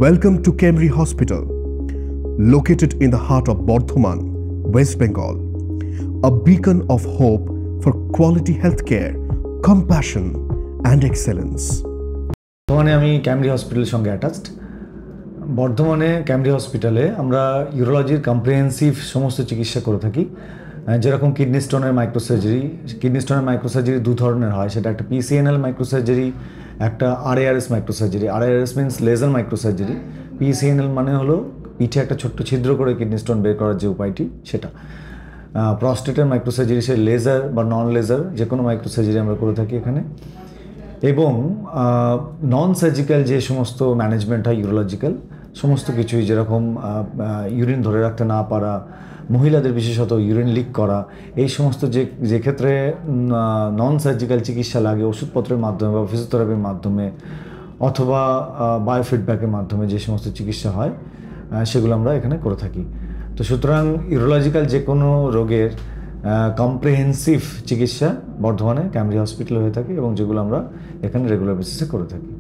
Welcome to Camry Hospital, located in the heart of Bardhaman, West Bengal, a beacon of hope for quality healthcare, compassion and excellence. বর্তমানে আমি Camry হসপিটালের সঙ্গে attached. বর্ধমানে Camry হসপিটালে আমরা ইউরোলজির comprehensive সমস্ত চিকিৎসা করে থাকি, যেরকম কিডনি স্টোনের মাইক্রোসার্জারি। কিডনি স্টোনের মাইক্রোসার্জারি দু ধরনের হয়, সেটা একটা পিসিএনএল মাইক্রোসার্জারি, একটা RARS microsurgery. RARS means laser microsurgery. PCNL মানে হলো পিঠে একটা ছোট্ট ছিদ্র করে কিডনি স্টোন বের করার যে উপায়টি, সেটা। প্রস্টেটের মাইক্রোসার্জারি সে লেজার বা নন লেজার যে কোনো মাইক্রোসার্জারি আমরা করে থাকি এখানে। এবং নন সার্জিক্যাল যে সমস্ত ম্যানেজমেন্ট হয় ইউরোলজিক্যাল সমস্ত কিছুই, যেরকম ইউরিন ধরে রাখতে না পারা, মহিলাদের বিশেষত ইউরিন লিক করা, এই সমস্ত যে ক্ষেত্রে নন সার্জিক্যাল চিকিৎসা লাগে ওষুধপত্রের মাধ্যমে বা ফিজিওথেরাপির মাধ্যমে অথবা বায়োফিডব্যাকের মাধ্যমে যে সমস্ত চিকিৎসা হয় সেগুলো আমরা এখানে করে থাকি। তো সুতরাং ইউরোলজিক্যাল যে কোনো রোগের কম্প্রিহেন্সিভ চিকিৎসা বর্ধমানে ক্যামরি হসপিটালে হয়ে থাকে এবং যেগুলো আমরা এখানে রেগুলার বেসিসে করে থাকি।